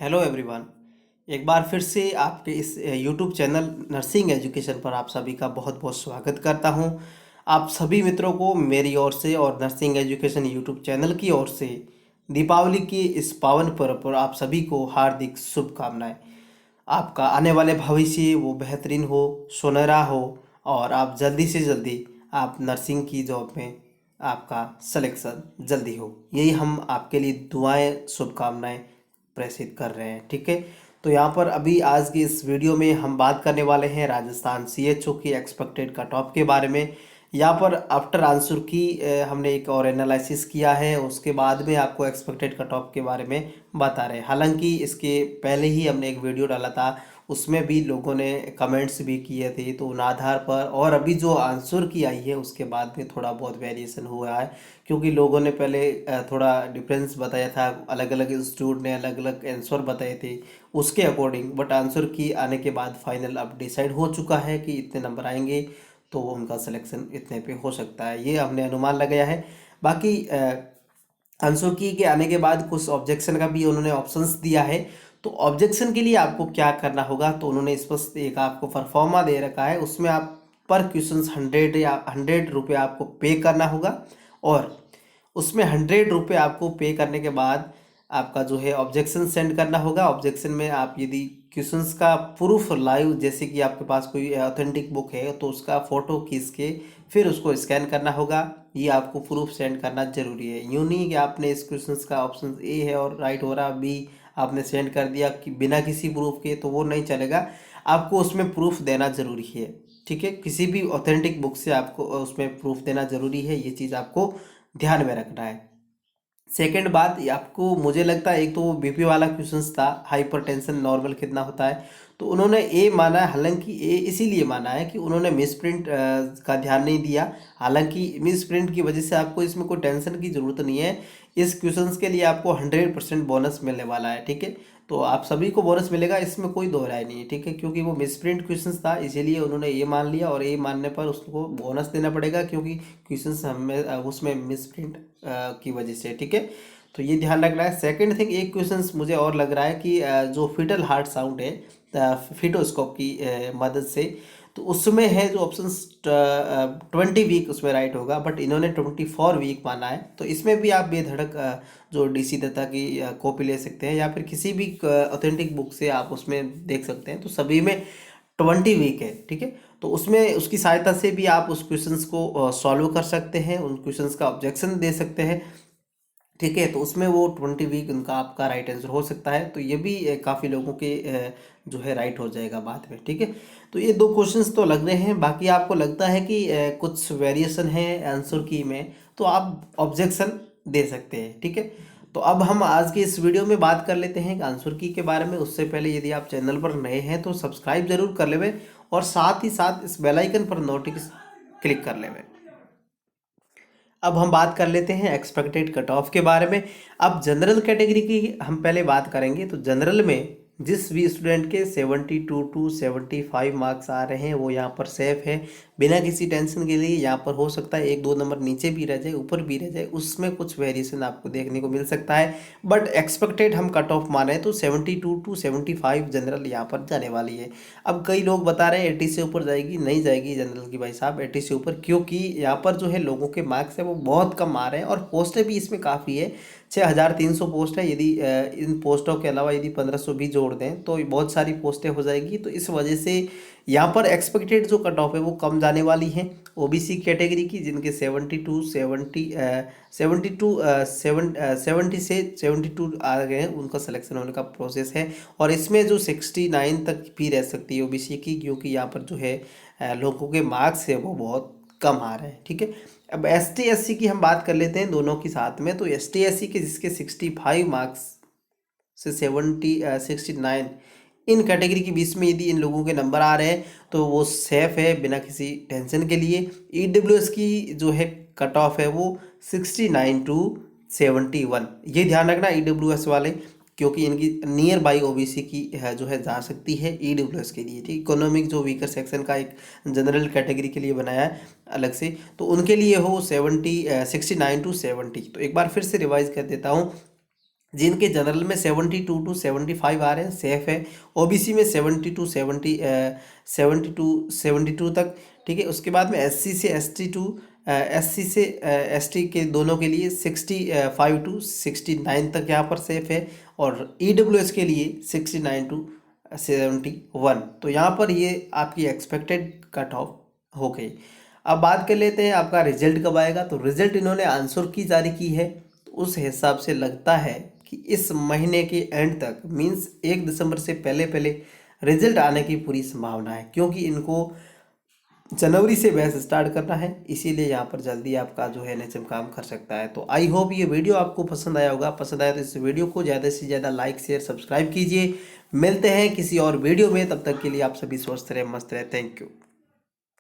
Hello everyone. एक बार फिर से आपके इस यूट्यूब चैनल नर्सिंग एजुकेशन पर आप सभी का बहुत बहुत स्वागत करता हूं। आप सभी मित्रों को मेरी ओर से और नर्सिंग एजुकेशन यूट्यूब चैनल की ओर से दीपावली की इस पावन पर्व पर आप सभी को हार्दिक शुभकामनाएं। आपका आने वाले भविष्य वो बेहतरीन हो, सुनहरा हो और आप जल्दी से जल्दी आप नर्सिंग की जॉब में आपका सिलेक्शन जल्दी हो, यही हम आपके लिए दुआएं शुभकामनाएं प्रेषित कर रहे हैं। ठीक है, तो यहाँ पर अभी आज की इस वीडियो में हम बात करने वाले हैं राजस्थान सीएचओ की एक्सपेक्टेड कट ऑफ के बारे में। यहाँ पर आफ्टर आंसर की हमने एक और एनालिसिस किया है, उसके बाद में आपको एक्सपेक्टेड कट ऑफ के बारे में बता रहे हैं। हालांकि इसके पहले ही हमने एक वीडियो डाला था, उसमें भी लोगों ने कमेंट्स भी किए थे, तो उन आधार पर और अभी जो आंसर की आई है उसके बाद में थोड़ा बहुत वेरिएशन हुआ है, क्योंकि लोगों ने पहले थोड़ा डिफरेंस बताया था, अलग अलग इंस्टीट्यूट ने अलग अलग आंसर बताए थे उसके अकॉर्डिंग, बट आंसर की आने के बाद फाइनल अब डिसाइड हो चुका है कि इतने नंबर आएंगे तो उनका सिलेक्शन इतने पे हो सकता है, ये हमने अनुमान लगाया है। बाकी आंसर की के आने के बाद कुछ ऑब्जेक्शन का भी उन्होंने ऑप्शंस दिया है। तो ऑब्जेक्शन के लिए आपको क्या करना होगा, तो उन्होंने स्पष्ट एक आपको परफॉर्मा दे रखा है, उसमें आप पर क्वेश्चन 100 या 100 रुपये आपको पे करना होगा, और उसमें 100 रुपये आपको पे करने के बाद आपका जो है ऑब्जेक्शन सेंड करना होगा। ऑब्जेक्शन में आप यदि क्वेश्चंस का प्रूफ लाइव, जैसे कि आपके पास कोई ऑथेंटिक बुक है तो उसका फ़ोटो खींच के फिर उसको स्कैन करना होगा, ये आपको प्रूफ सेंड करना जरूरी है। यूँ नहीं कि आपने इस क्वेश्चंस का ऑप्शन ए है और राइट हो रहा बी आपने सेंड कर दिया कि बिना किसी प्रूफ के, तो वो नहीं चलेगा, आपको उसमें प्रूफ देना जरूरी है। ठीक है, किसी भी ऑथेंटिक बुक से आपको उसमें प्रूफ देना जरूरी है, ये चीज़ आपको ध्यान में रखना है। सेकंड बात, ये आपको मुझे लगता है एक तो बीपी वाला क्वेश्चंस था, हाइपरटेंशन नॉर्मल कितना होता है, तो उन्होंने ए माना है। हालांकि ए इसीलिए माना है कि उन्होंने मिस प्रिंट का ध्यान नहीं दिया। हालांकि मिस प्रिंट की वजह से आपको इसमें कोई टेंशन की ज़रूरत नहीं है, इस क्वेश्चंस के लिए आपको 100% बोनस मिलने वाला है। ठीक है, तो आप सभी को बोनस मिलेगा, इसमें कोई दो राय नहीं है। ठीक है, क्योंकि वो मिस प्रिंट क्वेश्चंस था इसीलिए उन्होंने ये मान लिया, और ये मानने पर उसको बोनस देना पड़ेगा क्योंकि क्वेश्चंस हमें उसमें मिस प्रिंट की वजह से। ठीक है, तो ये ध्यान रखना है। सेकंड थिंग, एक क्वेश्चन मुझे और लग रहा है कि जो फिटल हार्ट साउंड है फिटोस्कोप की मदद से, तो उसमें है जो ऑप्शन 20 वीक उसमें राइट होगा, बट इन्होंने 24 वीक माना है। तो इसमें भी आप बेधड़क जो डीसी दत्ता की कॉपी ले सकते हैं, या फिर किसी भी ऑथेंटिक बुक से आप उसमें देख सकते हैं, तो सभी में 20 वीक है। ठीक है, तो उसमें उसकी सहायता से भी आप उस क्वेश्चंस को सॉल्व कर सकते हैं, उन क्वेश्चंस का ऑब्जेक्शन दे सकते हैं। ठीक है, तो उसमें वो 20 वीक उनका आपका राइट आंसर हो सकता है, तो ये भी काफ़ी लोगों के जो है राइट हो जाएगा बाद में। ठीक है, तो ये दो क्वेश्चंस तो लग रहे हैं। बाकी आपको लगता है कि कुछ वेरिएशन है आंसर की में, तो आप ऑब्जेक्शन दे सकते हैं। ठीक है, तो अब हम आज की इस वीडियो में बात कर लेते हैं आंसर की के बारे में। उससे पहले यदि आप चैनल पर नए हैं तो सब्सक्राइब जरूर कर लेवें, और साथ ही साथ इस बेल आइकन पर नोटिफिकेशन क्लिक कर लेवें। अब हम बात कर लेते हैं एक्सपेक्टेड कट ऑफ के बारे में। अब जनरल कैटेगरी की हम पहले बात करेंगे, तो जनरल में जिस भी स्टूडेंट के 72 टू 75 मार्क्स आ रहे हैं वो यहाँ पर सेफ है, बिना किसी टेंशन के लिए। यहाँ पर हो सकता है एक दो नंबर नीचे भी रह जाए ऊपर भी रह जाए, उसमें कुछ वेरिएशन आपको देखने को मिल सकता है, बट एक्सपेक्टेड हम कट ऑफ माने तो 72 टू 75 जनरल यहाँ पर जाने वाली है। अब कई लोग बता रहे हैं 80 से ऊपर जाएगी, नहीं जाएगी जनरल की भाई साहब 80 से ऊपर, क्योंकि यहाँ पर जो है लोगों के मार्क्स है वो बहुत कम आ रहे हैं, और पोस्टें भी इसमें काफ़ी है, 6300 पोस्ट है। यदि इन पोस्टों के अलावा यदि 1500 भी जोड़ दें तो बहुत सारी पोस्टें हो जाएगी, तो इस वजह से यहाँ पर एक्सपेक्टेड जो कट ऑफ है वो कम जाने वाली है। ओबीसी कैटेगरी की जिनके 72 70 72 70 से 72 आ गए हैं, उनका सिलेक्शन होने का प्रोसेस है। और इसमें जो 69 तक भी रह सकती है ओबीसी की, क्योंकि यहाँ पर जो है लोगों के मार्क्स है वो बहुत कम आ रहे हैं। ठीक है, अब एस टी एस सी की हम बात कर लेते हैं दोनों की साथ में। तो एस टी एस सी के जिसके 65 मार्क्स से 69, इन कैटेगरी के बीच में यदि इन लोगों के नंबर आ रहे हैं तो वो सेफ है बिना किसी टेंशन के लिए। ईडब्ल्यूएस की जो है कट ऑफ है वो 69 टू 71, ये ध्यान रखना ईडब्ल्यूएस वाले, क्योंकि इनकी नियर बाई ओबीसी की है जो है जा सकती है ईडब्ल्यूएस के लिए। ठीक, इकोनॉमिक जो वीकर सेक्शन का एक जनरल कैटेगरी के लिए बनाया है अलग से, तो उनके लिए हो 69 टू 70। तो एक बार फिर से रिवाइज कर देता हूँ, जिनके जनरल में 72 टू 75 आ रहे हैं सेफ है। ओबीसी में 72 तक, ठीक है। उसके बाद में एससी से एसटी के दोनों के लिए 65 टू 69 तक यहाँ पर सेफ है। और ईडब्ल्यूएस के लिए 69 टू 71। तो यहाँ पर ये आपकी एक्सपेक्टेड कट ऑफ हो गई। अब बात कर लेते हैं आपका रिजल्ट कब आएगा। तो रिजल्ट इन्होंने आंसर की जारी की है, तो उस हिसाब से लगता है कि इस महीने के एंड तक, मींस 1 दिसंबर से पहले पहले रिजल्ट आने की पूरी संभावना है, क्योंकि इनको जनवरी से बैच स्टार्ट करना है। इसीलिए यहाँ पर जल्दी आपका जो है एनएचएम काम कर सकता है। तो आई होप ये वीडियो आपको पसंद आया होगा। पसंद आया तो इस वीडियो को ज़्यादा से ज़्यादा लाइक शेयर सब्सक्राइब कीजिए। मिलते हैं किसी और वीडियो में, तब तक के लिए आप सभी स्वस्थ रहे, मस्त रहे। Thank you.